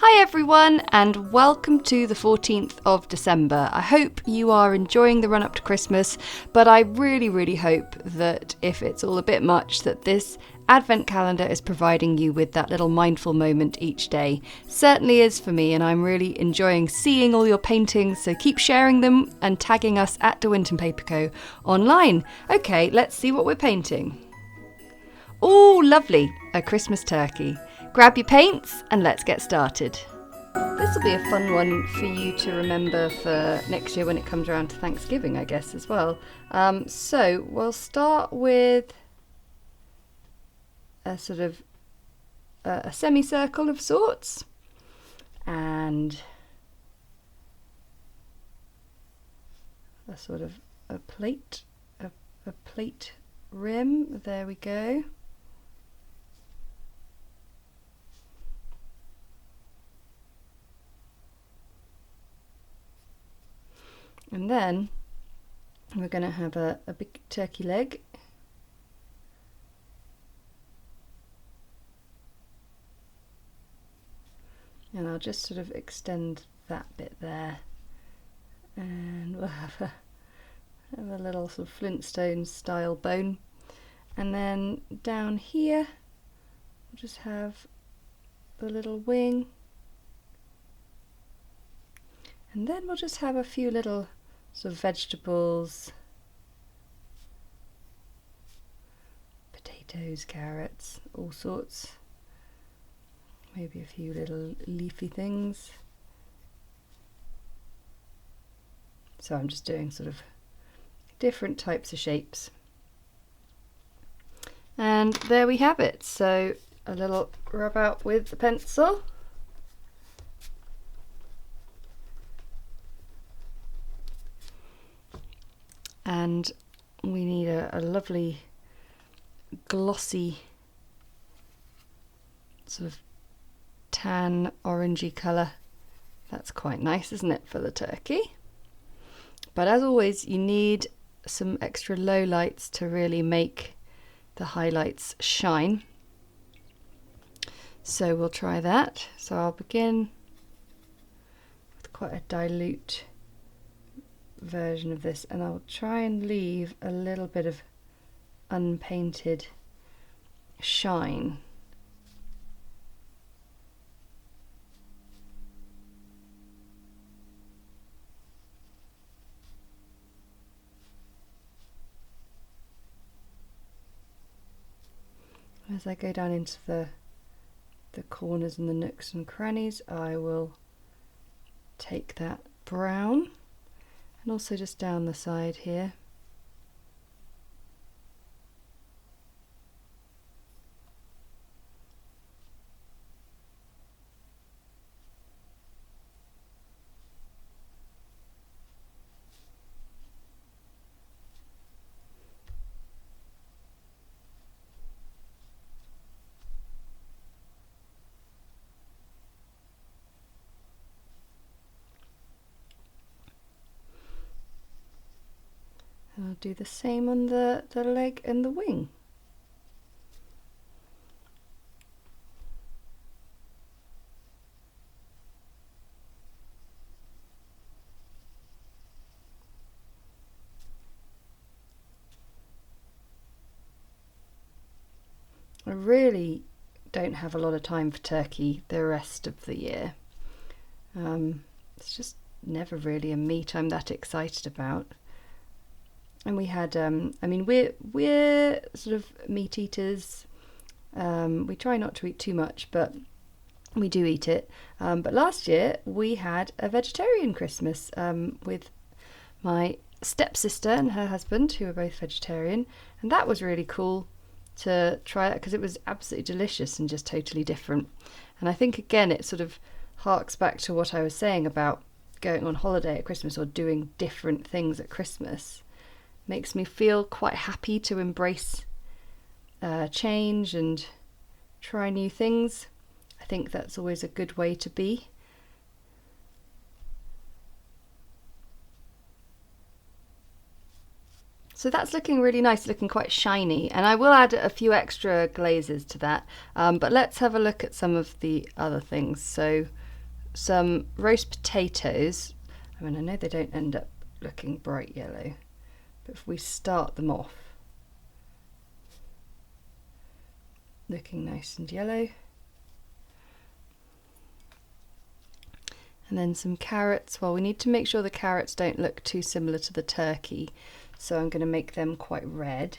Hi everyone, and welcome to the 14th of December. I hope you are enjoying the run up to Christmas, but I really hope that if it's all a bit much, that this Advent calendar is providing you with that little mindful moment each day. Certainly is for me, and I'm really enjoying seeing all your paintings, so keep sharing them and tagging us at the Winton Paper Co. online. Okay, let's see what we're painting. Oh, lovely, a Christmas turkey. Grab your paints and let's get started. This will be a fun one for you to remember for next year when it comes around to Thanksgiving, I guess, as well. So we'll start with a sort of a semicircle of sorts, and a sort of a plate rim. There we go. And then we're going to have a big turkey leg. And I'll just sort of extend that bit there. And we'll have a little sort of Flintstone style bone. And then down here, we'll just have the little wing. And then we'll just have a few little sort of vegetables, potatoes, carrots, all sorts. Maybe a few little leafy things. So I'm just doing sort of different types of shapes. And there we have it. So a little rub out with the pencil. And we need a lovely glossy sort of tan orangey colour. That's quite nice, isn't it, for the turkey? But as always, you need some extra low lights to really make the highlights shine. So we'll try that. So I'll begin with quite a dilute version of this, and I'll try and leave a little bit of unpainted shine. As I go down into the corners and the nooks and crannies, I will take that brown. And also just down the side here. And I'll do the same on the leg and the wing. I really don't have a lot of time for turkey the rest of the year. It's just never really a meat I'm that excited about. And we had, I mean, we're sort of meat eaters. We try not to eat too much, but we do eat it. But last year we had a vegetarian Christmas with my stepsister and her husband, who are both vegetarian, and that was really cool to try that because it was absolutely delicious and just totally different. And I think again it sort of harks back to what I was saying about going on holiday at Christmas or doing different things at Christmas. Makes me feel quite happy to embrace change and try new things. I think that's always a good way to be. So that's looking really nice, looking quite shiny, and I will add a few extra glazes to that, but let's have a look at some of the other things. So some roast potatoes. I mean, I know they don't end up looking bright yellow, but if we start them off looking nice and yellow. And then some carrots. Well, we need to make sure the carrots don't look too similar to the turkey, so I'm going to make them quite red.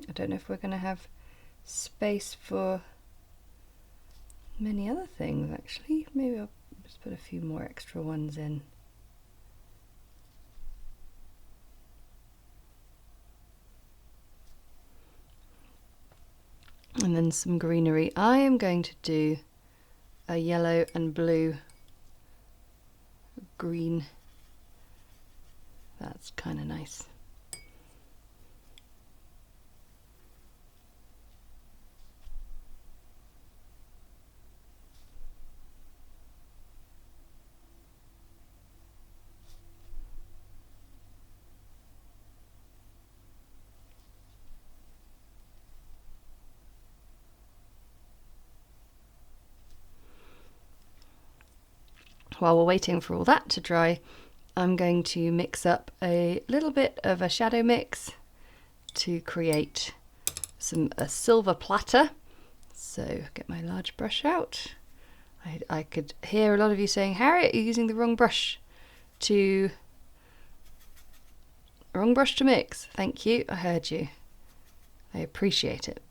I don't know if we're going to have space for many other things actually. Maybe I'll just put a few more extra ones in. And then some greenery. I am going to do a yellow and blue green. That's kind of nice. While we're waiting for all that to dry, I'm going to mix up a little bit of a shadow mix to create a silver platter. So get my large brush out. I could hear a lot of you saying, Harriet, you're using the wrong brush to mix. Thank you, I heard you. I appreciate it.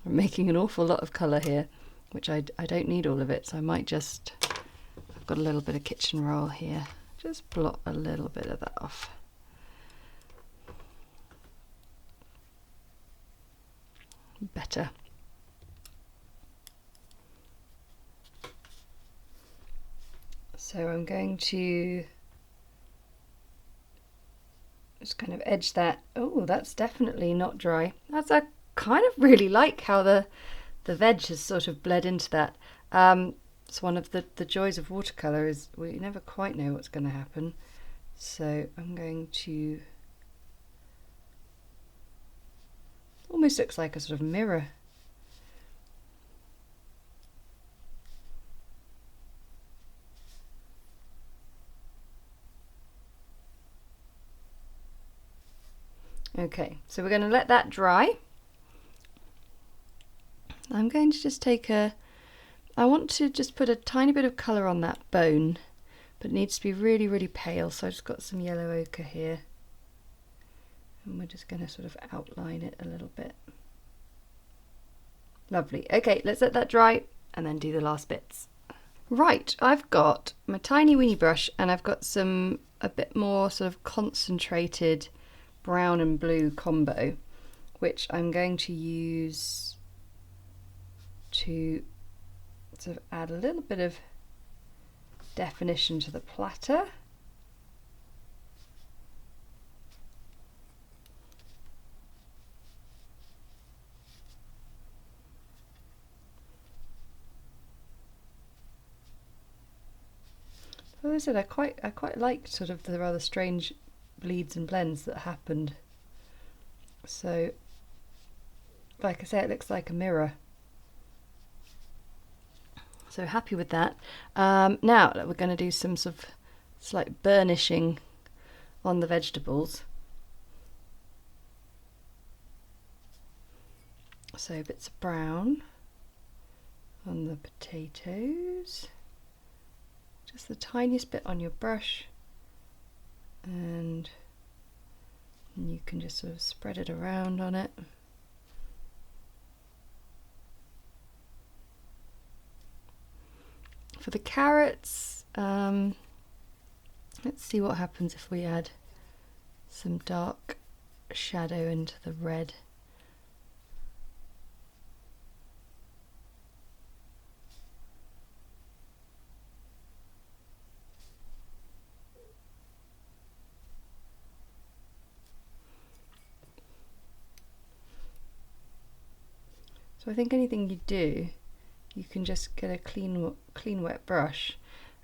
I'm making an awful lot of colour here, which I don't need all of it, so I might just, I've got a little bit of kitchen roll here, just blot a little bit of that off. Better. So I'm going to just kind of edge that. Oh, that's definitely not dry. I kind of really like how the veg has sort of bled into that. It's one of the joys of watercolour is we never quite know what's going to happen. So I'm going to, almost looks like a sort of mirror. Okay, so we're going to let that dry. I'm going to just take I want to just put a tiny bit of colour on that bone, but it needs to be really, really pale, so I've just got some yellow ochre here. And we're just going to sort of outline it a little bit. Lovely. Okay, let's let that dry and then do the last bits. Right, I've got my tiny weeny brush and I've got a bit more sort of concentrated brown and blue combo, which I'm going to use to sort of add a little bit of definition to the platter. As I said, I quite liked sort of the rather strange bleeds and blends that happened. So, like I say, it looks like a mirror. So happy with that. Now we're going to do some sort of slight burnishing on the vegetables. So bits of brown on the potatoes. Just the tiniest bit on your brush, and you can just sort of spread it around on it. For the carrots, let's see what happens if we add some dark shadow into the red. So I think anything you do, you can just get a clean wet brush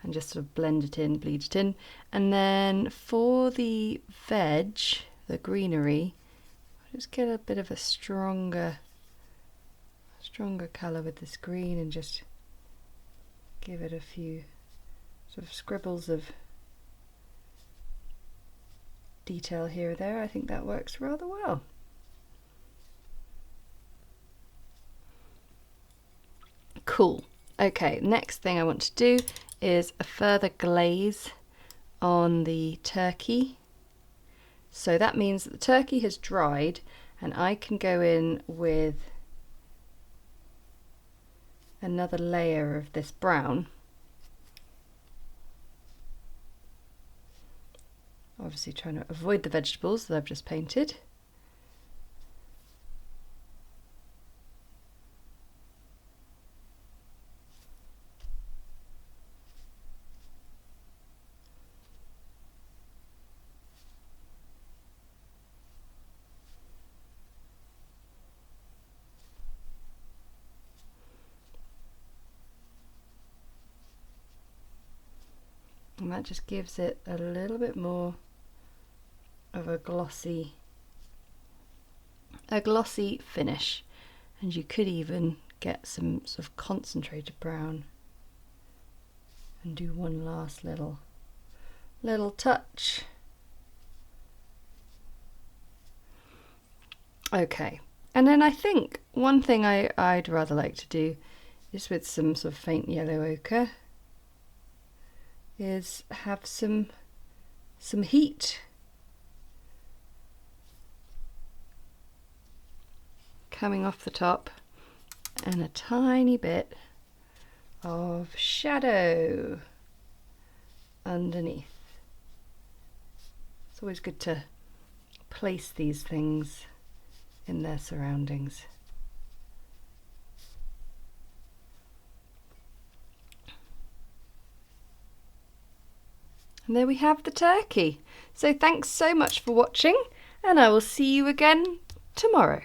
and just sort of blend it in, bleed it in. And then for the veg, the greenery, I'll just get a bit of a stronger colour with this green and just give it a few sort of scribbles of detail here or there. I think that works rather well. Cool. Okay, next thing I want to do is a further glaze on the turkey. So that means that the turkey has dried and I can go in with another layer of this brown. Obviously trying to avoid the vegetables that I've just painted. And that just gives it a little bit more of a glossy finish, and you could even get some sort of concentrated brown and do one last little touch. Okay, and then I think one thing I'd rather like to do is with some sort of faint yellow ochre is have some heat coming off the top and a tiny bit of shadow underneath. It's always good to place these things in their surroundings. And there we have the turkey. So thanks so much for watching, and I will see you again tomorrow.